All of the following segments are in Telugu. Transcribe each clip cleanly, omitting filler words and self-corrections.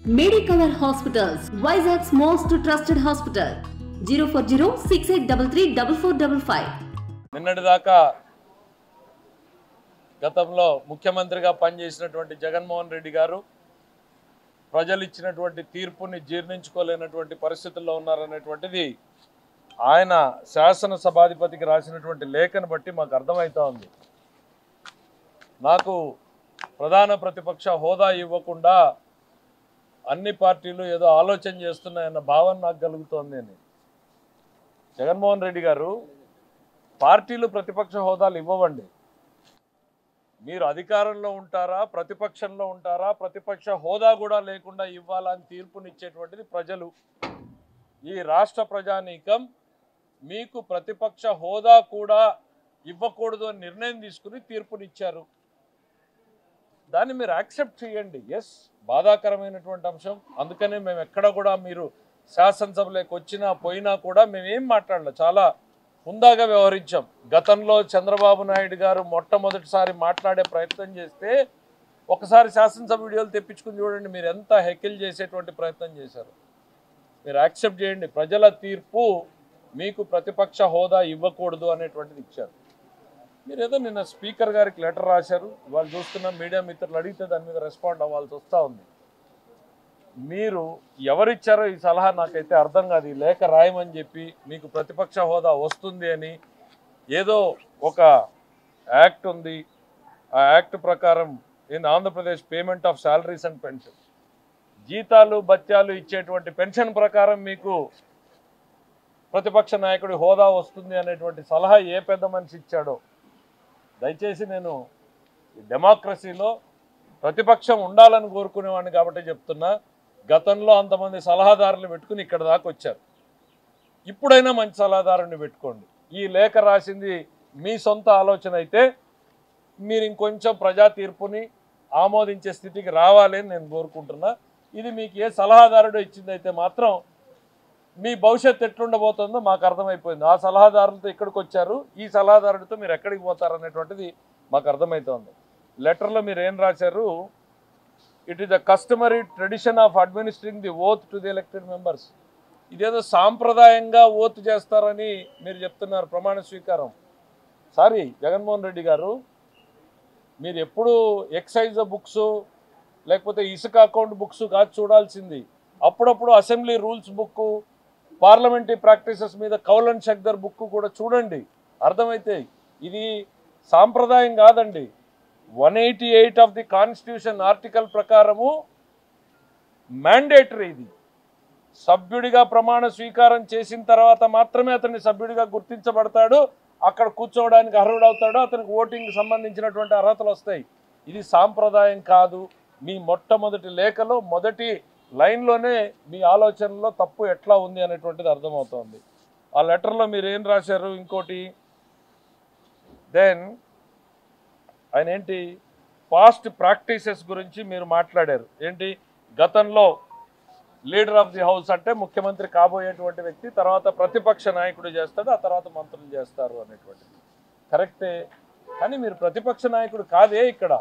Medicover Hospitals, Vizag's most trusted hospital. 04068334455. నిన్నటిదాకా గతంలో ముఖ్యమంత్రిగా పనిచేసినటువంటి జగన్మోహన్ రెడ్డి గారు ప్రజలు ఇచ్చినటువంటి తీర్పుని జీర్ణించుకోలేనటువంటి పరిస్థితుల్లో ఉన్నారనేటువంటిది ఆయన శాసనసభాధిపతికి రాసినటువంటి లేఖను బట్టి మాకు అర్థమవుతా ఉంది. నాకు ప్రధాన ప్రతిపక్ష హోదా ఇవ్వకుండా అన్ని పార్టీలు ఏదో ఆలోచన చేస్తున్నాయన్న భావన నాకు కలుగుతోంది అని. జగన్మోహన్ రెడ్డి గారు, పార్టీలు ప్రతిపక్ష హోదాలు ఇవ్వవండి. మీరు అధికారంలో ఉంటారా, ప్రతిపక్షంలో ఉంటారా, ప్రతిపక్ష హోదా కూడా లేకుండా ఇవ్వాలని తీర్పునిచ్చేటువంటిది ప్రజలు. ఈ రాష్ట్ర ప్రజానీకం మీకు ప్రతిపక్ష హోదా కూడా ఇవ్వకూడదు అని నిర్ణయం తీసుకుని తీర్పునిచ్చారు. దాన్ని మీరు యాక్సెప్ట్ చేయండి. ఎస్, బాధాకరమైనటువంటి అంశం. అందుకనే మేము ఎక్కడ కూడా మీరు శాసనసభలోకి వచ్చినా పోయినా కూడా మేమేం మాట్లాడలేదు, చాలా హుందాగా వ్యవహరించాం. గతంలో చంద్రబాబు నాయుడు గారు మొట్టమొదటిసారి మాట్లాడే ప్రయత్నం చేస్తే ఒకసారి శాసనసభ వీడియోలు తెప్పించుకుని చూడండి, మీరు ఎంత హెకిల్ చేసేటువంటి ప్రయత్నం చేశారు. మీరు యాక్సెప్ట్ చేయండి. ప్రజల తీర్పు మీకు ప్రతిపక్ష హోదా ఇవ్వకూడదు అనేటువంటిది ఇచ్చారు. మీరు ఏదో నిన్న స్పీకర్ గారికి లెటర్ రాశారు. వాళ్ళు చూస్తున్న మీడియా మిత్రులు అడిగితే దాని మీద రెస్పాండ్ అవ్వాల్సి వస్తూ ఉంది. మీరు ఎవరిచ్చారో ఈ సలహా నాకైతే అర్థం కాదు. ఈ లేఖ రాయమని చెప్పి మీకు ప్రతిపక్ష హోదా వస్తుంది అని ఏదో ఒక యాక్ట్ ఉంది, ఆ యాక్ట్ ప్రకారం in Andhra Pradesh payment of salaries and pension, జీతాలు బత్యాలు ఇచ్చేటువంటి పెన్షన్ ప్రకారం మీకు ప్రతిపక్ష నాయకుడి హోదా వస్తుంది అనేటువంటి సలహా ఏ పెద్ద మనిషి ఇచ్చాడో. దయచేసి నేను ఈ డెమోక్రసీలో ప్రతిపక్షం ఉండాలని కోరుకునేవాడిని కాబట్టి చెప్తున్నా. గతంలో అంతమంది సలహాదారులు పెట్టుకుని ఇక్కడ దాకా వచ్చారు. ఇప్పుడైనా మంచి సలహాదారుని పెట్టుకోండి. ఈ లేఖ రాసింది మీ సొంత ఆలోచన అయితే మీరు ఇంకొంచెం ప్రజా తీర్పుని ఆమోదించే స్థితికి రావాలి అని నేను కోరుకుంటున్నా. ఇది మీకు ఏ సలహాదారుడు ఇచ్చిందైతే మాత్రం మీ భవిష్యత్తు ఎట్లుండబోతుందో మాకు అర్థమైపోయింది. ఆ సలహాదారులతో ఇక్కడికి వచ్చారు, ఈ సలహాదారుడితో మీరు ఎక్కడికి పోతారు అనేటువంటిది మాకు అర్థమవుతోంది. లెటర్లో మీరు ఏం రాశారు? It is the customary tradition of administering the oath to the elected members. ఇదేదో సాంప్రదాయంగా ఓత్ చేస్తారని మీరు చెప్తున్నారు, ప్రమాణ స్వీకారం. సారీ జగన్మోహన్ రెడ్డి గారు, మీరు ఎప్పుడు ఎక్సైజ్ బుక్స్ లేకపోతే ఇసుక అకౌంట్ బుక్స్ కాదు చూడాల్సింది. అప్పుడప్పుడు assembly rules book, parliamentary practices మీద కౌలన్ షక్దర్ బుక్ కూడా చూడండి, అర్థమైతే. ఇది సాంప్రదాయం కాదండి. 188 ఆఫ్ ది కాన్స్టిట్యూషన్ ఆర్టికల్ ప్రకారము మ్యాండేటరీ. ఇది సభ్యుడిగా ప్రమాణ స్వీకారం చేసిన తర్వాత మాత్రమే అతన్ని సభ్యుడిగా గుర్తించబడతాడు, అక్కడ కూర్చోవడానికి అర్హుడవుతాడు, అతనికి ఓటింగ్కి సంబంధించినటువంటి అర్హతలు వస్తాయి. ఇది సాంప్రదాయం కాదు. మీ మొట్టమొదటి లేఖలో మొదటి లైన్లోనే మీ ఆలోచనలో తప్పు ఎట్లా ఉంది అనేటువంటిది అర్థమవుతోంది. ఆ లెటర్లో మీరు ఏం రాశారు? ఇంకోటి, దెన్ ఆయన ఏంటి పాస్ట్ ప్రాక్టీసెస్ గురించి మీరు మాట్లాడారు. ఏంటి, గతంలో లీడర్ ఆఫ్ ది హౌస్ అంటే ముఖ్యమంత్రి కాబోయేటువంటి వ్యక్తి, తర్వాత ప్రతిపక్ష నాయకుడు చేస్తాడు, ఆ తర్వాత మంత్రులు చేస్తారు అనేటువంటిది కరెక్టే. కానీ మీరు ప్రతిపక్ష నాయకుడు కాదే. ఇక్కడ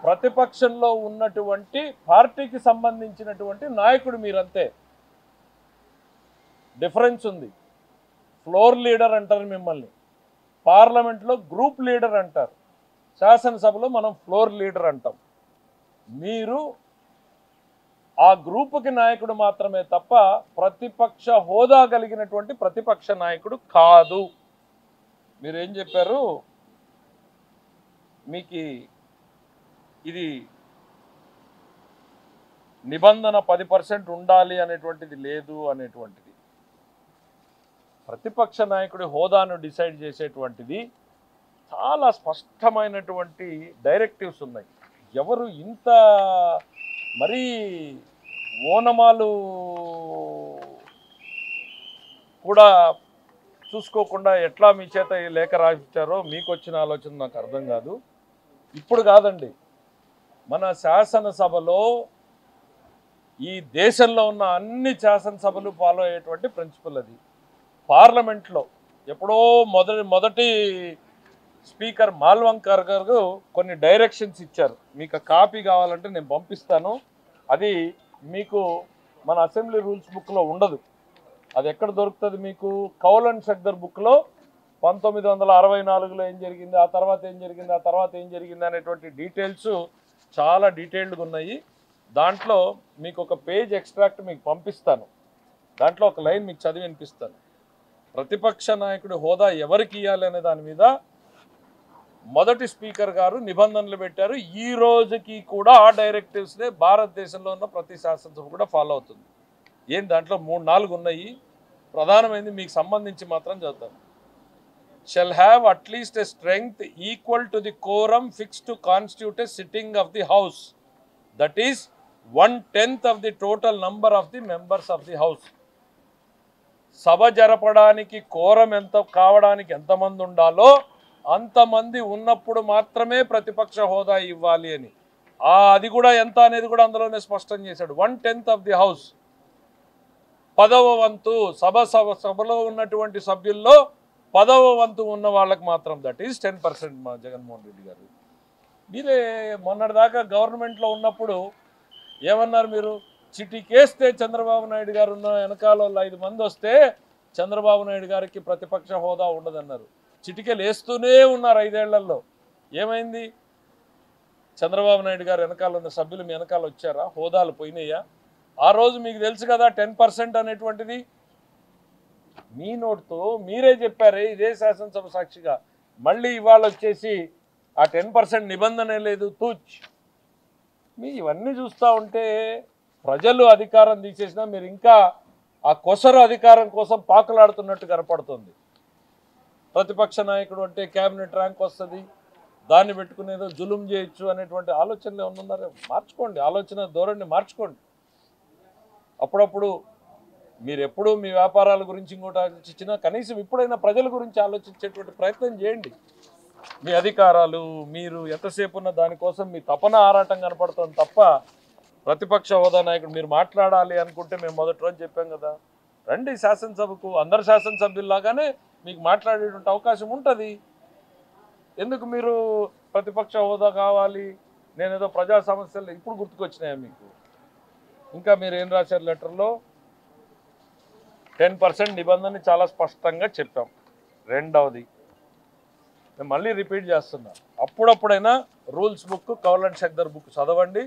ప్రతిపక్షంలో ఉన్నటువంటి పార్టీకి సంబంధించినటువంటి నాయకుడు మీరంతే. డిఫరెన్స్ ఉంది. ఫ్లోర్ లీడర్ అంటారు మిమ్మల్ని, పార్లమెంట్లో గ్రూప్ లీడర్ అంటారు, శాసనసభలో మనం ఫ్లోర్ లీడర్ అంటాం. మీరు ఆ గ్రూపుకి నాయకుడు మాత్రమే తప్ప ప్రతిపక్ష హోదా కలిగినటువంటి ప్రతిపక్ష నాయకుడు కాదు. మీరేం చెప్పారు? మీకు ఇది నిబంధన 10% ఉండాలి అనేటువంటిది లేదు అనేటువంటిది. ప్రతిపక్ష నాయకుడి హోదాను డిసైడ్ చేసేటువంటిది చాలా స్పష్టమైనటువంటి డైరెక్టివ్స్ ఉన్నాయి. ఎవరు ఇంత మరీ ఓనమాలు కూడా చూసుకోకుండా ఎట్లా మీ చేత ఈ లేఖ రాయించారో మీకు వచ్చిన ఆలోచన నాకు అర్థం కాదు. ఇప్పుడు కాదండి, మన శాసనసభలో ఈ దేశంలో ఉన్న అన్ని శాసనసభలు ఫాలో అయ్యేటువంటి ప్రిన్సిపల్ అది. పార్లమెంట్లో ఎప్పుడో మొదటి స్పీకర్ మాల్వంకర్ గారు కొన్ని డైరెక్షన్స్ ఇచ్చారు. మీకు కాపీ కావాలంటే నేను పంపిస్తాను. అది మీకు మన అసెంబ్లీ రూల్స్ బుక్లో ఉండదు. అది ఎక్కడ దొరుకుతుంది మీకు? కౌల్ అండ్ షక్దర్ బుక్లో 1964లో ఏం జరిగింది, ఆ తర్వాత ఏం జరిగింది, ఆ తర్వాత ఏం జరిగింది అనేటువంటి డీటెయిల్స్ చాలా డీటెయిల్డ్గా ఉన్నాయి. దాంట్లో మీకు ఒక పేజ్ ఎక్స్ట్రాక్ట్ మీకు పంపిస్తాను. దాంట్లో ఒక లైన్ మీకు చదివి వినిపిస్తాను. ప్రతిపక్ష నాయకుడి హోదా ఎవరికి ఇవ్వాలి అనే దాని మీద మొదటి స్పీకర్ గారు నిబంధనలు పెట్టారు. ఈ రోజుకి కూడా ఆ డైరెక్టివ్స్నే భారతదేశంలో ఉన్న ప్రతి శాసనసభ కూడా ఫాలో అవుతుంది. ఏం దాంట్లో 3-4 ఉన్నాయి. ప్రధానమైనది మీకు సంబంధించి మాత్రం చదువుతాను. Shall have at least a strength equal to the quorum fix to constitute a sitting of the house, that is 1/10 of the total number of the members of the house. సభ జరపడానికి కోరం ఎంత కావడానికి ఎంతమంది ఉండాలో అంతమంది ఉన్నప్పుడు మాత్రమే ప్రతిపక్ష హోదా ఇవ్వాలి అని. అది కూడా ఎంత అనేది కూడా అందులోనే స్పష్టం చేశాడు. 1/10 ఆఫ్ ది హౌస్, 10వ వంతు సభలో ఉన్నటువంటి సభ్యుల్లో 10వ వంతు ఉన్న వాళ్ళకి మాత్రం, దట్ ఈస్ 10%. మా జగన్మోహన్ రెడ్డి గారు మీరే మొన్నటిదాకా గవర్నమెంట్లో ఉన్నప్పుడు ఏమన్నారు మీరు? చిటికేస్తే చంద్రబాబు నాయుడు గారు ఉన్న వెనకాల 5 మంది వస్తే చంద్రబాబు నాయుడు గారికి ప్రతిపక్ష హోదా ఉండదన్నారు. చిటికెలు వేస్తూనే ఉన్నారు 5 ఏళ్లలో. ఏమైంది? చంద్రబాబు నాయుడు గారు వెనకాల ఉన్న సభ్యులు మీ వెనకాల వచ్చారా? హోదాలు పోయినాయా? ఆ రోజు మీకు తెలుసు కదా 10% అనేటువంటిది. మీ నోటితో మీరే చెప్పారే ఇదే శాసనసభ సాక్షిగా. మళ్ళీ ఇవాళ వచ్చేసి ఆ 10% నిబంధనే లేదు తూచ్. మీ ఇవన్నీ చూస్తూ ఉంటే ప్రజలు అధికారం తీసేసినా మీరు ఇంకా ఆ కొసరు అధికారం కోసం పాకులాడుతున్నట్టు కనపడుతుంది. ప్రతిపక్ష నాయకుడు అంటే క్యాబినెట్ ర్యాంక్ వస్తుంది, దాన్ని పెట్టుకునేదో జులుం చేయొచ్చు అనేటువంటి ఆలోచనలు ఏమన్నారో మార్చుకోండి. ఆలోచన ధోరణి మార్చుకోండి. అప్పుడప్పుడు మీరు ఎప్పుడూ మీ వ్యాపారాల గురించి ఇంకోటి ఆలోచించినా కనీసం ఇప్పుడైనా ప్రజల గురించి ఆలోచించేటువంటి ప్రయత్నం చేయండి. మీ అధికారాలు మీరు ఎంతసేపు ఉన్న దానికోసం మీ తపన ఆరాటం కనపడుతుంది తప్ప ప్రతిపక్ష హోదా నాయకుడు మీరు మాట్లాడాలి అనుకుంటే మేము మొదటి రోజు చెప్పాం కదా, రండి శాసనసభకు. అందరు శాసనసభ్యుల్లాగానే మీకు మాట్లాడేటువంటి అవకాశం ఉంటుంది. ఎందుకు మీరు ప్రతిపక్ష హోదా కావాలి, నేనేదో ప్రజా సమస్యలు ఇప్పుడు గుర్తుకొచ్చినాయా మీకు? ఇంకా మీరు ఏం రాశారు లెటర్లో? 10% నిబంధన చాలా స్పష్టంగా చెప్పాం. రెండవది నేను మళ్ళీ రిపీట్ చేస్తున్నా, అప్పుడప్పుడైనా rules book, Kaul and Shakdher book చదవండి.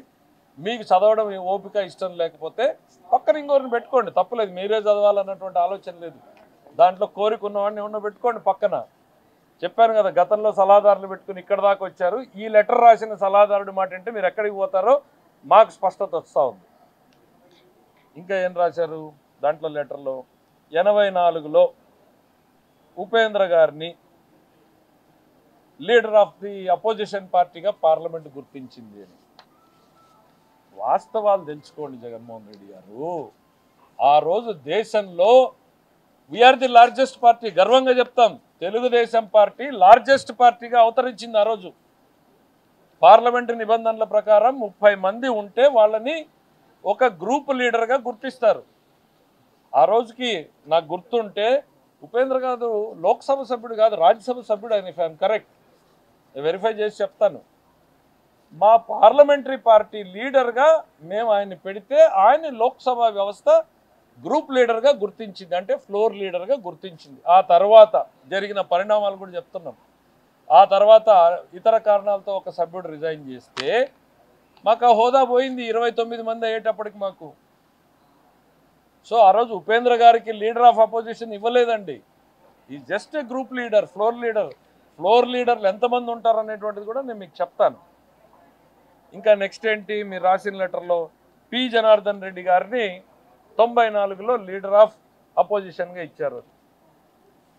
మీకు చదవడం ఓపిక ఇష్టం లేకపోతే పక్కన ఇంకోరిని పెట్టుకోండి, తప్పులేదు. మీరే చదవాలన్నటువంటి ఆలోచన లేదు. దాంట్లో కోరిక ఉన్నవాడిని ఏమన్నా పెట్టుకోండి పక్కన. చెప్పాను కదా, గతంలో సలహాదారులు పెట్టుకుని ఇక్కడ దాకా వచ్చారు. ఈ లెటర్ రాసిన సలహాదారుడి మాట అంటే మీరు ఎక్కడికి పోతారో మాకు స్పష్టత వస్తూ ఉంది. ఇంకా ఏం రాశారు దాంట్లో లెటర్లో? 84లో ఉపేంద్ర గారిని లీడర్ ఆఫ్ ది అపోజిషన్ పార్టీగా పార్లమెంట్ గుర్తించింది అని. వాస్తవాలు తెలుసుకోండి జగన్మోహన్ రెడ్డి గారు. ఆ రోజు దేశంలో వీఆర్ ది లార్జెస్ట్ పార్టీ, గర్వంగా చెప్తాం. తెలుగుదేశం పార్టీ లార్జెస్ట్ పార్టీగా అవతరించింది. ఆ రోజు పార్లమెంటు నిబంధనల ప్రకారం 30 మంది ఉంటే వాళ్ళని ఒక గ్రూప్ లీడర్గా గుర్తిస్తారు. ఆ రోజుకి నాకు గుర్తుంటే ఉపేంద్ర గారు లోక్సభ సభ్యుడు కాదు, రాజ్యసభ సభ్యుడు ఆయన. ఇఫ్ ఐఎమ్ కరెక్ట్, వెరిఫై చేసి చెప్తాను. మా పార్లమెంటరీ పార్టీ లీడర్గా మేము ఆయన్ని పెడితే ఆయన లోక్సభ వ్యవస్థ గ్రూప్ లీడర్గా గుర్తించింది, అంటే ఫ్లోర్ లీడర్గా గుర్తించింది. ఆ తర్వాత జరిగిన పరిణామాలు కూడా చెప్తున్నాం. ఆ తర్వాత ఇతర కారణాలతో ఒక సభ్యుడు రిజైన్ చేస్తే మాకు ఆ హోదా పోయింది 29 మంది అయ్యేటప్పటికి మాకు. సో ఆ రోజు ఉపేంద్ర గారికి లీడర్ ఆఫ్ అపోజిషన్ ఇవ్వలేదండి. ఈ just a group leader, floor leader. Floor లీడర్లు ఎంతమంది ఉంటారు అనేటువంటిది కూడా నేను మీకు చెప్తాను. ఇంకా నెక్స్ట్ ఏంటి మీరు రాసిన లెటర్లో? పి జనార్దన్ రెడ్డి గారిని 94లో లీడర్ ఆఫ్ అపోజిషన్గా ఇచ్చారు.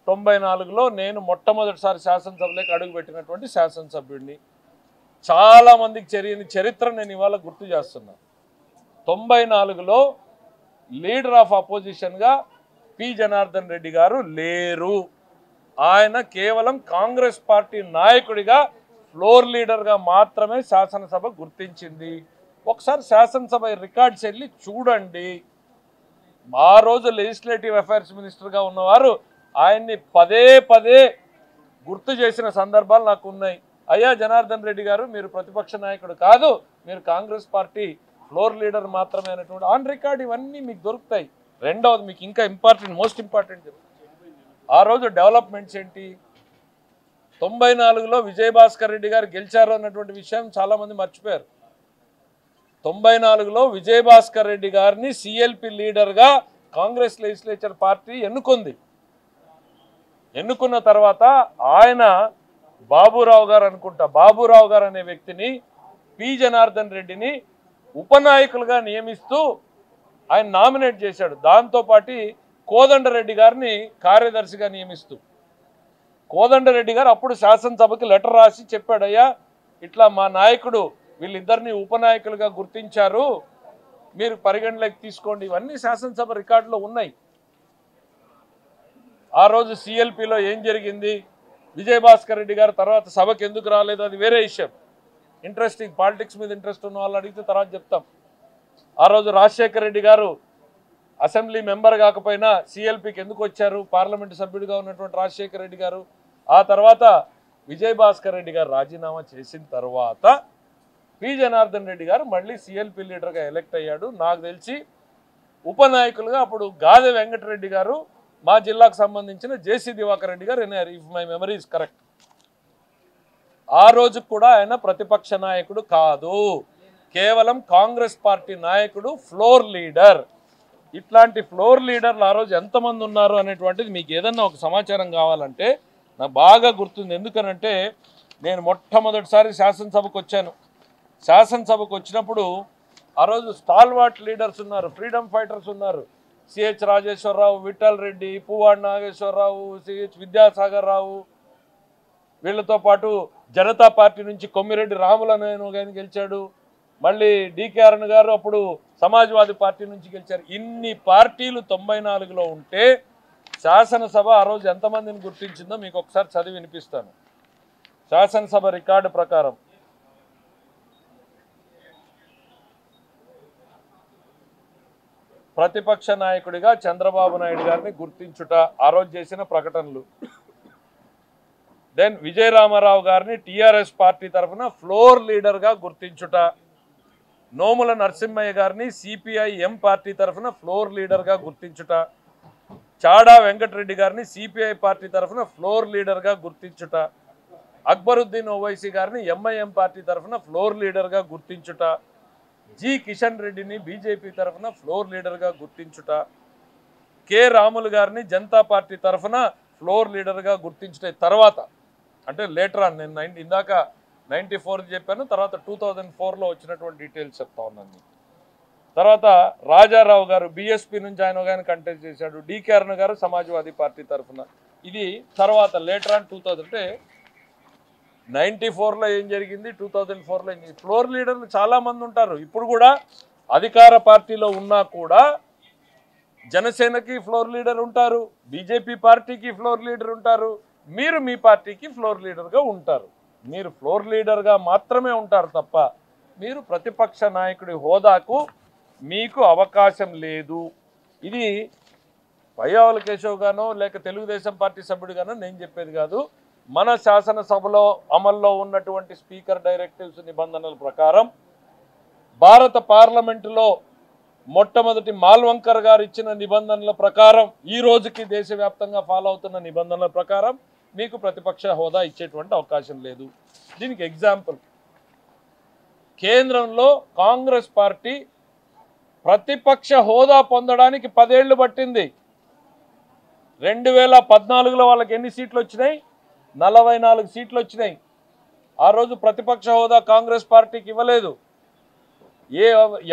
94లో నేను మొట్టమొదటిసారి శాసనసభలోకి అడుగుపెట్టినటువంటి శాసనసభ్యుడిని. చాలామందికి తెలియని చరిత్ర నేను ఇవాళ గుర్తు చేస్తున్నా. 94లో లీడర్ ఆఫ్ అపోజిషన్గా పి జనార్దన్ రెడ్డి గారు లేరు. ఆయన కేవలం కాంగ్రెస్ పార్టీ నాయకుడిగా ఫ్లోర్ లీడర్గా మాత్రమే శాసనసభ గుర్తించింది. ఒకసారి శాసనసభ రికార్డ్స్ వెళ్ళి చూడండి. ఆ రోజు లెజిస్లేటివ్ అఫైర్స్ మినిస్టర్గా ఉన్నవారు ఆయన్ని పదే పదే గుర్తు చేసిన సందర్భాలు నాకు ఉన్నాయి. అయ్యా జనార్దన్ రెడ్డి గారు, మీరు ప్రతిపక్ష నాయకుడు కాదు, మీరు కాంగ్రెస్ పార్టీ ఫ్లోర్ లీడర్ మాత్రమే అనేటువంటి ఆన్ రికార్డ్ ఇవన్నీ మీకు దొరుకుతాయి. రెండవది మీకు ఇంకా ఇంపార్టెంట్, మోస్ట్ ఇంపార్టెంట్, ఆ రోజు డెవలప్మెంట్స్ ఏంటి? 94లో విజయభాస్కర్ రెడ్డి గారు గెలిచారు అన్నటువంటి విషయం చాలామంది మర్చిపోయారు. 94లో విజయభాస్కర్ రెడ్డి గారిని సిఎల్పి లీడర్గా కాంగ్రెస్ లెజిస్లేచర్ పార్టీ ఎన్నుకుంది. ఎన్నుకున్న తర్వాత ఆయన బాబురావు గారు అనే వ్యక్తిని, పి జనార్దన్ రెడ్డిని ఉపనాయకులుగా నియమిస్తూ ఆయన నామినేట్ చేశాడు. దాంతోపాటు కోదండరెడ్డి గారిని కార్యదర్శిగా నియమిస్తూ, కోదండరెడ్డి గారు అప్పుడు శాసనసభకి లెటర్ రాసి చెప్పాడయ్యా, ఇట్లా మా నాయకుడు వీళ్ళిద్దరిని ఉపనాయకులుగా గుర్తించారు, మీరు పరిగణలోకి తీసుకోండి. ఇవన్నీ శాసనసభ రికార్డులో ఉన్నాయి. ఆ రోజు సిఎల్పిలో ఏం జరిగింది, విజయభాస్కర్ రెడ్డి గారు తర్వాత సభకు ఎందుకు రాలేదు, అది వేరే విషయం. ఇంట్రెస్టింగ్, పాలిటిక్స్ మీద ఇంట్రెస్ట్ ఉన్న వాళ్ళు అడిగితే తర్వాత చెప్తాం. ఆ రోజు రాజశేఖర రెడ్డి గారు అసెంబ్లీ మెంబర్ కాకపోయినా సిఎల్పికి ఎందుకు వచ్చారు, పార్లమెంటు సభ్యుడిగా ఉన్నటువంటి రాజశేఖర రెడ్డి గారు. ఆ తర్వాత విజయభాస్కర్ రెడ్డి గారు రాజీనామా చేసిన తర్వాత పి జనార్దన్ రెడ్డి గారు మళ్ళీ సిఎల్పి లీడర్గా ఎలక్ట్ అయ్యాడు. నాకు తెలిసి ఉపనాయకులుగా అప్పుడు గాదె వెంకటరెడ్డి గారు, మా జిల్లాకు సంబంధించిన జేసీ దివాకర్ రెడ్డి గారు NR, if my memory is correct. ఆ రోజు కూడా ఆయన ప్రతిపక్ష నాయకుడు కాదు, కేవలం కాంగ్రెస్ పార్టీ నాయకుడు, ఫ్లోర్ లీడర్. ఇట్లాంటి ఫ్లోర్ లీడర్లు ఆ రోజు ఎంతమంది ఉన్నారు అనేటువంటిది మీకు ఏదన్నా ఒక సమాచారం కావాలంటే నాకు బాగా గుర్తుంది. ఎందుకనంటే నేను మొట్టమొదటిసారి శాసనసభకు వచ్చాను. శాసనసభకు వచ్చినప్పుడు ఆ రోజు స్టాల్వార్ట్ లీడర్స్ ఉన్నారు, ఫ్రీడమ్ ఫైటర్స్ ఉన్నారు. సిహెచ్ రాజేశ్వరరావు, విఠల్ రెడ్డి, పువ్వాడ నాగేశ్వరరావు, సిహెచ్ విద్యాసాగర్ రావు, వీళ్ళతో పాటు జనతా పార్టీ నుంచి కొమ్మిరెడ్డి రాములనేను గారిని గెలిచాడు. మళ్ళీ డికే అరుణ్ గారు అప్పుడు సమాజ్వాదీ పార్టీ నుంచి గెలిచారు. ఇన్ని పార్టీలు 94లో ఉంటే శాసనసభ ఆ రోజు ఎంతమందిని గుర్తించిందో మీకు ఒకసారి చదివి వినిపిస్తాను. శాసనసభ రికార్డు ప్రకారం ప్రతిపక్ష నాయకుడిగా చంద్రబాబు నాయుడు గారిని గుర్తించుట ఆ రోజు చేసిన ప్రకటనలు. దెన్ విజయరామారావు గారిని టీఆర్ఎస్ పార్టీ తరఫున ఫ్లోర్ లీడర్గా గుర్తించుట. నోముల నరసింహయ్య గారిని సిపిఐ ఎం పార్టీ తరఫున ఫ్లోర్ లీడర్గా గుర్తించుట. చాడా వెంకటరెడ్డి గారిని సిపిఐ పార్టీ తరఫున ఫ్లోర్ లీడర్గా గుర్తించుట. అక్బరుద్దీన్ ఓవైసీ గారిని ఎంఐఎం పార్టీ తరఫున ఫ్లోర్ లీడర్గా గుర్తించుట. జి కిషన్ రెడ్డిని బీజేపీ తరఫున ఫ్లోర్ లీడర్గా గుర్తించుట. కె రాములు గారిని జనతా పార్టీ తరఫున ఫ్లోర్ లీడర్గా గుర్తించుట. తర్వాత అంటే లేటర్ ఆన్, నేను ఇందాక 94 చెప్పాను, తర్వాత 2004లో వచ్చినటువంటి డీటెయిల్స్ చెప్తా ఉన్నాను. తర్వాత రాజారావు గారు బీఎస్పీ నుంచి ఆయన ఒక ఆయన కంటెస్ట్ చేశాడు. డికే అరుణ్ గారు సమాజ్వాదీ పార్టీ తరఫున. ఇది తర్వాత లేటర్ ఆన్ 2000, అంటే 94లో ఏం జరిగింది, 2004లో ఏం జరిగింది. ఫ్లోర్ లీడర్లు చాలామంది ఉంటారు. ఇప్పుడు కూడా అధికార పార్టీలో ఉన్నా కూడా జనసేనకి ఫ్లోర్ లీడర్ ఉంటారు, బీజేపీ పార్టీకి ఫ్లోర్ లీడర్ ఉంటారు, మీరు మీ పార్టీకి ఫ్లోర్ లీడర్గా ఉంటారు. మీరు ఫ్లోర్ లీడర్గా మాత్రమే ఉంటారు తప్ప మీరు ప్రతిపక్ష నాయకుడి హోదాకు మీకు అవకాశం లేదు. ఇది పయ్యావుల కేశవ్ గానో లేక తెలుగుదేశం పార్టీ సభ్యుడిగానో నేను చెప్పేది కాదు. మన శాసనసభలో అమల్లో ఉన్నటువంటి స్పీకర్ డైరెక్టివ్స్ నిబంధనల ప్రకారం భారత పార్లమెంటులో మొట్టమొదటి మాల్వంకర్ గారు ఇచ్చిన నిబంధనల ప్రకారం ఈ రోజుకి దేశవ్యాప్తంగా ఫాలో అవుతున్న నిబంధనల ప్రకారం మీకు ప్రతిపక్ష హోదా ఇచ్చేటువంటి అవకాశం లేదు. దీనికి ఎగ్జాంపుల్, కేంద్రంలో కాంగ్రెస్ పార్టీ ప్రతిపక్ష హోదా పొందడానికి 10 ఏళ్లు పట్టింది. 2014లో వాళ్ళకి ఎన్ని సీట్లు వచ్చినాయి? 44 సీట్లు వచ్చినాయి. ఆ రోజు ప్రతిపక్ష హోదా కాంగ్రెస్ పార్టీకి ఇవ్వలేదు.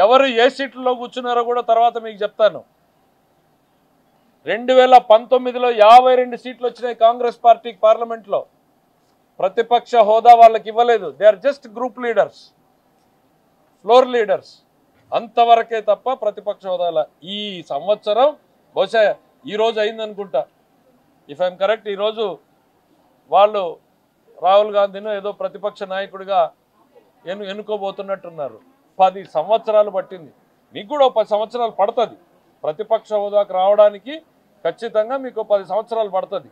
ఎవరు ఏ సీట్లలో కూర్చున్నారో కూడా తర్వాత మీకు చెప్తాను. 2019లో 52 సీట్లు వచ్చినాయి కాంగ్రెస్ పార్టీకి పార్లమెంట్లో. ప్రతిపక్ష హోదా వాళ్ళకి ఇవ్వలేదు. They are just group leaders, floor leaders, అంతవరకే తప్ప ప్రతిపక్ష హోదాల. ఈ సంవత్సరం బహుశా ఈరోజు అయిందనుకుంటా, ఇఫ్ ఐఎమ్ కరెక్ట్, ఈరోజు వాళ్ళు రాహుల్ గాంధీను ఏదో ప్రతిపక్ష నాయకుడిగా ఎన్నుకోబోతున్నట్టున్నారు. 10 సంవత్సరాలు పట్టింది. మీకు కూడా 10 సంవత్సరాలు పడుతుంది ప్రతిపక్ష హోదాకు రావడానికి. ఖచ్చితంగా మీకు 10 సంవత్సరాలు పడుతుంది.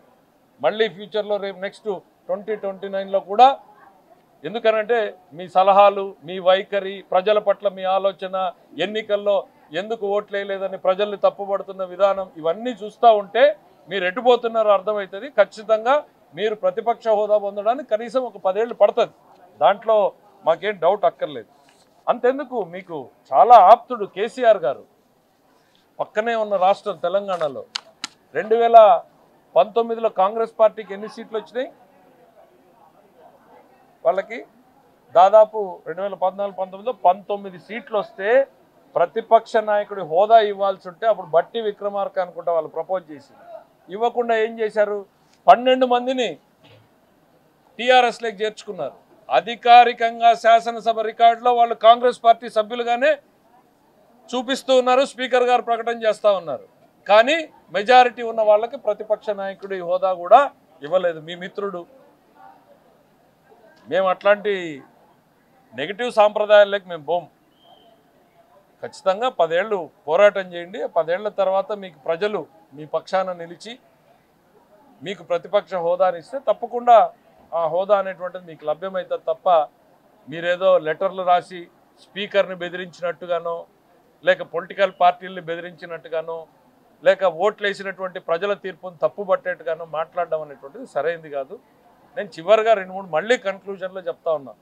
మళ్ళీ ఫ్యూచర్లో రేపు నెక్స్ట్ 2029లో కూడా ఎందుకనంటే మీ సలహాలు, మీ వైఖరి, ప్రజల పట్ల మీ ఆలోచన, ఎన్నికల్లో ఎందుకు ఓట్లు వేయలేదని ప్రజల్ని తప్పుపడుతున్న విధానం, ఇవన్నీ చూస్తూ ఉంటే మీరు ఎటుపోతున్నారో అర్థమవుతుంది. ఖచ్చితంగా మీరు ప్రతిపక్ష హోదా పొందడానికి కనీసం ఒక 10 ఏళ్ళు పడుతుంది. దాంట్లో మాకేం డౌట్ అక్కర్లేదు. అంతెందుకు, మీకు చాలా ఆప్తుడు కేసీఆర్ గారు, పక్కనే ఉన్న రాష్ట్రం తెలంగాణలో 2019లో కాంగ్రెస్ పార్టీకి ఎన్ని సీట్లు వచ్చినాయి? వాళ్ళకి దాదాపు 2014-19లో 19 సీట్లు వస్తే ప్రతిపక్ష నాయకుడి హోదా ఇవ్వాల్సి ఉంటే అప్పుడు బట్టి విక్రమార్క అనుకుంటా వాళ్ళు ప్రపోజ్ చేసింది. ఇవ్వకుండా ఏం చేశారు? 12 మందిని టీఆర్ఎస్లోకి చేర్చుకున్నారు. అధికారికంగా శాసనసభ రికార్డులో వాళ్ళు కాంగ్రెస్ పార్టీ సభ్యులుగానే చూపిస్తూ ఉన్నారు, స్పీకర్ గారు ప్రకటన చేస్తూ ఉన్నారు. కానీ మెజారిటీ ఉన్న వాళ్ళకి ప్రతిపక్ష నాయకుడి హోదా కూడా ఇవ్వలేదు. మీ మిత్రుడు, మేము అట్లాంటి నెగిటివ్ సాంప్రదాయాల్లోకి మేము పోం. ఖచ్చితంగా 10 ఏళ్ళు పోరాటం చేయండి. 10 ఏళ్ల తర్వాత మీకు ప్రజలు మీ పక్షాన నిలిచి మీకు ప్రతిపక్ష హోదాని ఇస్తే తప్పకుండా ఆ హోదా అనేటువంటిది మీకు లభ్యమవుతుంది తప్ప మీరేదో లెటర్లు రాసి స్పీకర్ని బెదిరించినట్టుగానో, లేక పొలిటికల్ పార్టీల్ని బెదిరించినట్టుగానో, లేక ఓట్లు వేసినటువంటి ప్రజల తీర్పును తప్పుపట్టేట్టుగానో మాట్లాడడం అనేటువంటిది సరైనది కాదు. నేను చివరిగా 2-3 మళ్ళీ కన్క్లూజన్లో చెప్తా ఉన్నా.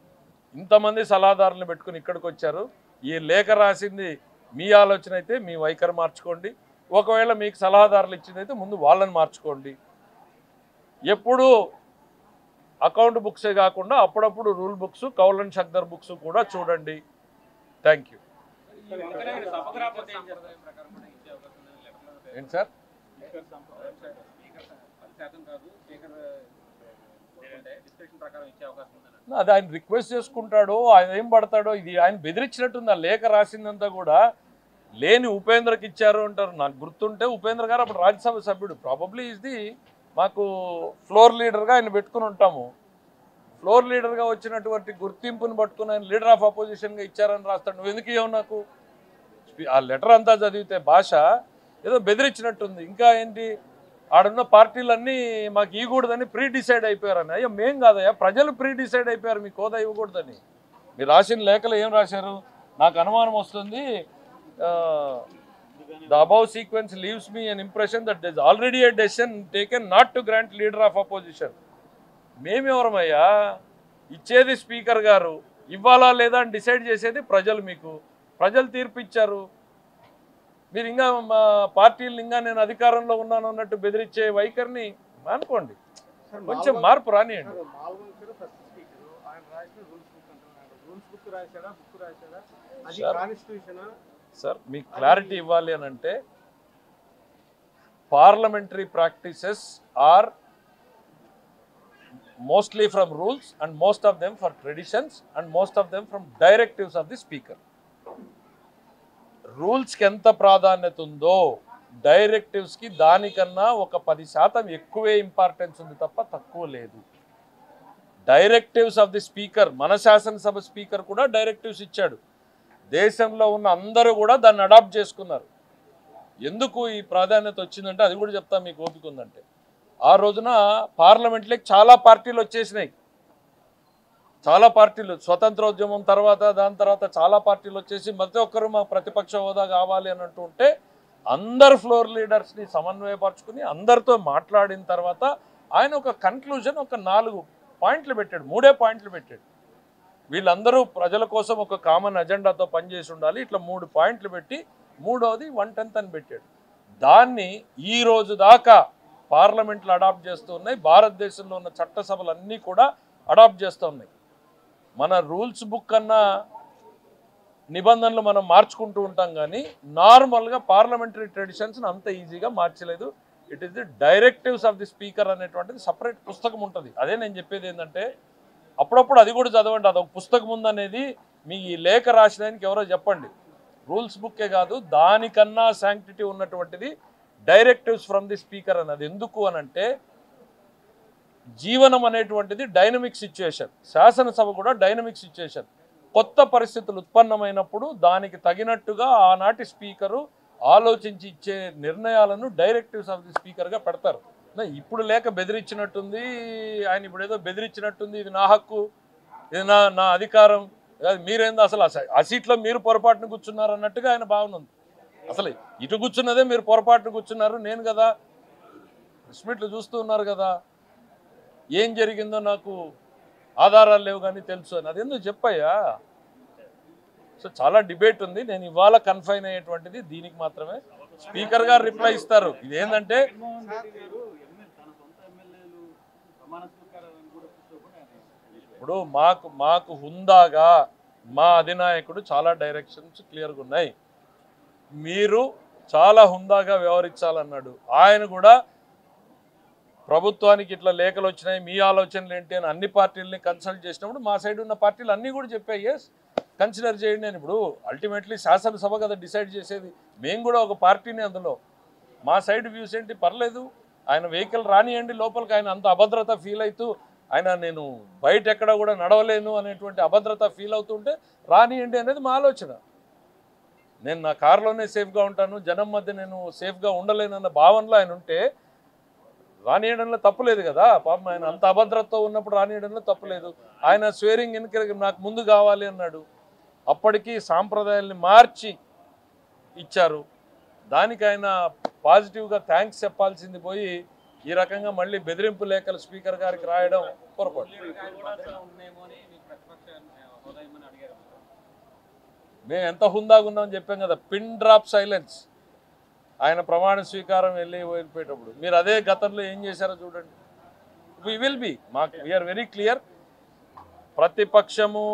ఇంతమంది సలహాదారులను పెట్టుకుని ఇక్కడికి వచ్చారు. ఈ లేఖ రాసింది మీ ఆలోచన అయితే మీ వైఖరి మార్చుకోండి. ఒకవేళ మీకు సలహాదారులు ఇచ్చిందైతే ముందు వాళ్ళని మార్చుకోండి. ఎప్పుడు అకౌంట్ బుక్సే కాకుండా అప్పుడప్పుడు రూల్ బుక్స్, కౌలన్ షక్దర్ బుక్స్ కూడా చూడండి. Thank you. ఏంటి సార్? అది ఆయన రిక్వెస్ట్ చేసుకుంటాడో, ఆయన ఏం పడతాడో, ఇది ఆయన బెదిరించినట్టుంది. ఆ లేఖ రాసిందంతా కూడా లేని ఉపేంద్రకి ఇచ్చారు అంటారు. నాకు గుర్తుంటే ఉపేంద్ర గారు అప్పుడు రాజ్యసభ సభ్యుడు, ప్రాబబ్లీ ఇది మాకు ఫ్లోర్ లీడర్గా ఆయన పెట్టుకుని ఉంటాము. ఫ్లోర్ లీడర్గా వచ్చినటువంటి గుర్తింపుని పట్టుకుని ఆయన లీడర్ ఆఫ్ అపోజిషన్గా ఇచ్చారని రాస్తాడు. నువ్వు ఎందుకు ఇవ్వవు నాకు? ఆ లెటర్ అంతా చదివితే భాష ఏదో బెదిరించినట్టుంది. ఇంకా ఏంటి, ఆడున్న పార్టీలన్నీ మాకు ఇవ్వకూడదని ప్రీ డిసైడ్ అయిపోయారని. అయ్యో మేం కాదయ్యా, ప్రజలు ప్రీ డిసైడ్ అయిపోయారు మీకు హోదా ఇవ్వకూడదని. మీరు రాసిన లేఖలు ఏం రాశారు? నాకు అనుమానం వస్తుంది, the above sequence leaves me an impression that there is already a decision taken not to grant leader of opposition. మేమెవరమయ్యా? ఇచ్చేది స్పీకర్ గారు, ఇవ్వాలా లేదా అని డిసైడ్ చేసేది ప్రజలు. మీకు ప్రజలు తీర్పు ఇచ్చారు. మీరు ఇంకా మా పార్టీలు ఇంకా నేను అధికారంలో ఉన్నాను అన్నట్టు బెదిరించే వైఖరిని మానుకోండి. కొంచెం మార్పు రానియండి. సార్ మీకు క్లారిటీ ఇవ్వాలి అని అంటే, parliamentary practices are mostly from rules and most of them for traditions and most of them from directives of the speaker. Rules కి ఎంత ప్రాధాన్యత ఉందో డైరెక్టివ్స్ కి దానికన్నా ఒక 10% ఎక్కువే ఇంపార్టెన్స్ ఉంది తప్ప తక్కువ లేదు. డైరెక్టివ్స్ ఆఫ్ ది స్పీకర్, మన శాసనసభ స్పీకర్ కూడా డైరెక్టివ్స్ ఇచ్చాడు. దేశంలో ఉన్న అందరూ కూడా దాన్ని అడాప్ట్ చేసుకున్నారు. ఎందుకు ఈ ప్రాధాన్యత వచ్చిందంటే అది కూడా చెప్తా మీకు ఓపిక ఉందంటే, ఆ రోజున పార్లమెంట్లోకి చాలా పార్టీలు వచ్చేసినాయి. చాలా పార్టీలు స్వతంత్రోద్యమం తర్వాత, దాని తర్వాత చాలా పార్టీలు వచ్చేసి ప్రతి ఒక్కరు మా ప్రతిపక్ష హోదా కావాలి అని అంటూ ఉంటే అందరు ఫ్లోర్ లీడర్స్ని సమన్వయపరుచుకుని అందరితో మాట్లాడిన తర్వాత ఆయన ఒక కన్క్లూజన్, ఒక 4 పాయింట్లు పెట్టాడు, 3 పాయింట్లు పెట్టాడు. వీళ్ళందరూ ప్రజల కోసం ఒక కామన్ అజెండాతో పనిచేసి ఉండాలి. ఇట్లా 3 పాయింట్లు పెట్టి 3వది 1/10 అని పెట్టాడు. దాన్ని ఈ రోజు దాకా పార్లమెంట్లు అడాప్ట్ చేస్తూ ఉన్నాయి. భారతదేశంలో ఉన్న చట్టసభలన్నీ కూడా అడాప్ట్ చేస్తూ ఉన్నాయి. మన రూల్స్ బుక్ అన్నా నిబంధనలు మనం మార్చుకుంటూ ఉంటాం, కానీ నార్మల్గా పార్లమెంటరీ ట్రెడిషన్స్ని అంత ఈజీగా మార్చలేదు. It is the directives of the speaker అనేటువంటిది సపరేట్ పుస్తకం ఉంటుంది. అదే నేను చెప్పేది ఏంటంటే, అప్పుడప్పుడు అది కూడా చదవండి. అదొక పుస్తకం ఉందనేది మీ ఈ లేఖ రాసినానికి ఎవరో చెప్పండి. రూల్స్ బుక్కే కాదు, దానికన్నా శాంక్టిటీ ఉన్నటువంటిది డైరెక్టివ్స్ ఫ్రమ్ ది స్పీకర్ అన్నది. ఎందుకు అనంటే, జీవనం అనేటువంటిది డైనమిక్ సిచ్యుయేషన్, శాసనసభ కూడా డైనమిక్ సిచ్యుయేషన్. కొత్త పరిస్థితులు ఉత్పన్నమైనప్పుడు దానికి తగినట్టుగా ఆనాటి స్పీకరు ఆలోచించి ఇచ్చే నిర్ణయాలను డైరెక్టివ్స్ ఆఫ్ ది స్పీకర్గా పెడతారు. ఇప్పుడు లేక బెదిరించినట్టుంది, ఆయన ఇప్పుడు ఏదో బెదిరించినట్టుంది, ఇది నా హక్కు. ఇది నా అధికారం, మీరేందో అసలు ఆ సీట్లో మీరు పొరపాటున కూర్చున్నారు అన్నట్టుగా ఆయన భావన ఉంది. అసలు ఇటు కూర్చున్నదే మీరు పొరపాటున కూర్చున్నారు, నేను కదా ప్రెస్ మీట్లు చూస్తూ ఉన్నారు కదా, ఏం జరిగిందో నాకు ఆధారాలు లేవు కానీ తెలుసు అని. అదేందో చెప్పయ్యా. సో చాలా డిబేట్ ఉంది. నేను ఇవాళ కన్ఫైన్ అయ్యేటువంటిది దీనికి మాత్రమే. స్పీకర్ గారు రిప్లై ఇస్తారు. ఇదేంటంటే ఇప్పుడు మాకు హుందాగా మా అధినాయకుడు చాలా డైరెక్షన్స్ క్లియర్గా ఉన్నాయి. మీరు చాలా హుందాగా వ్యవహరించాలన్నాడు. ఆయన కూడా ప్రభుత్వానికి ఇట్లా లేఖలు వచ్చినాయి, మీ ఆలోచనలు ఏంటి అని అన్ని పార్టీలని కన్సల్ట్ చేసినప్పుడు మా సైడ్ ఉన్న పార్టీలు అన్నీ కూడా చెప్పాయి ఎస్ కన్సిడర్ చేయండి అని. ఇప్పుడు అల్టిమేట్లీ శాసనసభ కదా డిసైడ్ చేసేది. మేము కూడా ఒక పార్టీని అందులో. మా సైడ్ వ్యూస్ ఏంటి, పర్లేదు ఆయన వెహికల్ రానియండి లోపలికి, ఆయన అంత అభద్రత ఫీల్ అవుతూ ఆయన నేను బయట ఎక్కడ కూడా నడవలేను అనేటువంటి అభద్రత ఫీల్ అవుతుంటే రానియండి అనేది మా ఆలోచన. నేను నా కారులోనే సేఫ్గా ఉంటాను, జనం మధ్య నేను సేఫ్గా ఉండలేనన్న భావనలో ఆయన ఉంటే రానియడంలో తప్పులేదు కదా. పాపం ఆయన అంత అభద్రతతో ఉన్నప్పుడు రానియడంలో తప్పులేదు. ఆయన స్వేరింగ్ ఎన్నిక నాకు ముందు కావాలి అన్నాడు. అప్పటికి సాంప్రదాయాల్ని మార్చి ఇచ్చారు. దానికి ఆయన పాజిటివ్గా థ్యాంక్స్ చెప్పాల్సింది పోయి ఈ రకంగా మళ్ళీ బెదిరింపు లేఖలు స్పీకర్ గారికి రాయడం పొరపాటు. మేము ఎంత హుందాగా ఉన్నామని చెప్పాం కదా. Pin drop silence. ఆయన ప్రమాణ స్వీకారం వెళ్ళిపోయేటప్పుడు మీరు అదే గతంలో ఏం చేశారో చూడండి. We will be we are very clear. ప్రతిపక్షము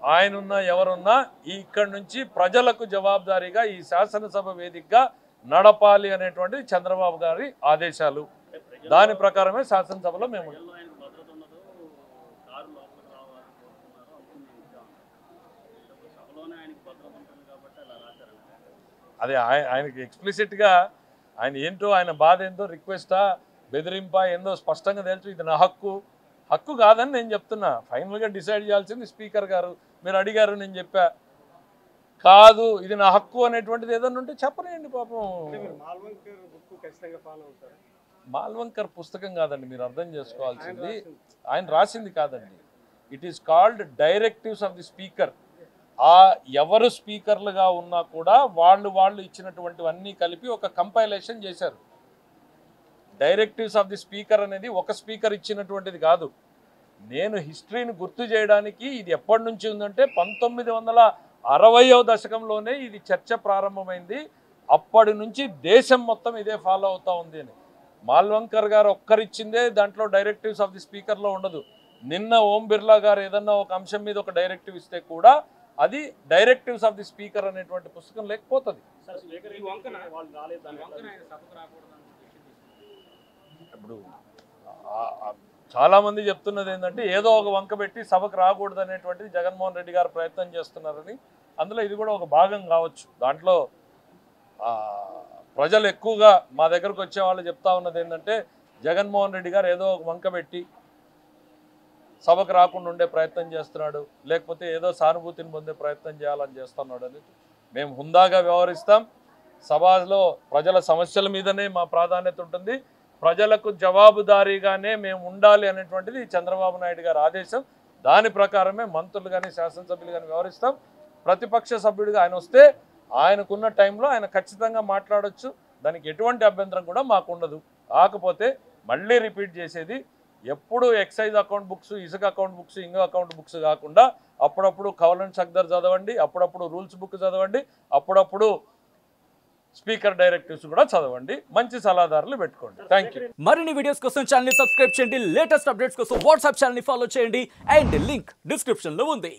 ఆయనున్నా ఎవరున్నా ఇక్కడి నుంచి ప్రజలకు జవాబుదారీగా ఈ శాసనసభ వేదికగా నడపాలి అనేటువంటిది చంద్రబాబు గారి ఆదేశాలు. దాని ప్రకారమే శాసనసభలో మేము అదే ఆయనకి ఎక్స్ప్లిసిట్గా ఆయన ఏంటో ఆయన బాధ ఏంటో రిక్వెస్టా బెదిరింపా ఏందో స్పష్టంగా తెలుసు. ఇది నా హక్కు కాదని నేను చెప్తున్నా. ఫైనల్గా డిసైడ్ చేయాల్సింది స్పీకర్ గారు. మీరు అడిగారు, నేను చెప్పా కాదు ఇది నా హక్కు అనేటువంటిది ఏదన్నా ఉంటే చెప్పనేయండి. పాపం మాల్వంకర్ పుస్తకం కాదండి, మీరు అర్థం చేసుకోవాల్సింది. ఆయన రాసింది కాదండి. It is called directives of the speaker. ఎవరు స్పీకర్లుగా ఉన్నా కూడా వాళ్ళు ఇచ్చినటువంటివన్నీ కలిపి ఒక కంపైలేషన్ చేశారు. డైరెక్టివ్స్ ఆఫ్ ది స్పీకర్ అనేది ఒక స్పీకర్ ఇచ్చినటువంటిది కాదు. నేను హిస్టరీని గుర్తు చేయడానికి ఇది ఎప్పటి నుంచి ఉందంటే 1960వ దశకంలోనే ఇది చర్చ ప్రారంభమైంది. అప్పటి నుంచి దేశం మొత్తం ఇదే ఫాలో అవుతూ ఉంది అని. మాల్వంకర్ గారు ఒక్కరిచ్చిందే దాంట్లో డైరెక్టివ్స్ ఆఫ్ ది స్పీకర్లో ఉండదు. నిన్న ఓం బిర్లా గారు ఏదన్నా ఒక అంశం మీద ఒక డైరెక్టివ్ ఇస్తే కూడా అది డైరెక్టివ్స్ ఆఫ్ ది స్పీకర్ అనేటువంటి పుస్తకం లేకపోతుంది. ఇప్పుడు చాలామంది చెప్తున్నది ఏంటంటే ఏదో ఒక వంక పెట్టి సభకు రాకూడదు అనేటువంటిది జగన్మోహన్ రెడ్డి గారు ప్రయత్నం చేస్తున్నారని. అందులో ఇది కూడా ఒక భాగం కావచ్చు. దాంట్లో ప్రజలు ఎక్కువగా మా దగ్గరకు వచ్చే వాళ్ళు చెప్తా ఉన్నది ఏంటంటే జగన్మోహన్ రెడ్డి గారు ఏదో ఒక వంక పెట్టి సభకు రాకుండా ఉండే ప్రయత్నం చేస్తున్నాడు, లేకపోతే ఏదో సానుభూతిని పొందే ప్రయత్నం చేయాలని చేస్తున్నాడు అని. మేము హుందాగా వ్యవహరిస్తాం. సభలో ప్రజల సమస్యల మీదనే మా ప్రాధాన్యత ఉంటుంది. ప్రజలకు జవాబుదారీగానే మేము ఉండాలి అనేటువంటిది చంద్రబాబు నాయుడు గారి ఆదేశం. దాని ప్రకారమే మంత్రులు కానీ శాసనసభ్యులు కానీ వ్యవహరిస్తాం. ప్రతిపక్ష సభ్యుడిగా ఆయన వస్తే ఆయనకున్న టైంలో ఆయన ఖచ్చితంగా మాట్లాడొచ్చు. దానికి ఎటువంటి అభ్యంతరం కూడా మాకు ఉండదు. కాకపోతే మళ్ళీ రిపీట్ చేసేది, ఎప్పుడు ఎక్సైజ్ అకౌంట్ బుక్స్, ఇసుక అకౌంట్ బుక్స్, ఇంకో అకౌంట్ బుక్స్ కాకుండా అప్పుడప్పుడు కౌలన్ సగ్దర్ చదవండి, అప్పుడప్పుడు రూల్స్ బుక్ చదవండి, అప్పుడప్పుడు స్పీకర్ డైరెక్టివ్స్ కూడా చదవండి. మంచి సలహాదారులు పెట్టుకోండి. Thank you. మరిన్ని వీడియోస్ కోసం ఛానల్ ని సబ్స్క్రైబ్ చేయండి. లేటెస్ట్ అప్డేట్స్ కోసం వాట్సాప్ ఛానల్ ని ఫాలో చేయండి. అండ్ లింక్ డిస్క్రిప్షన్ లో ఉంది.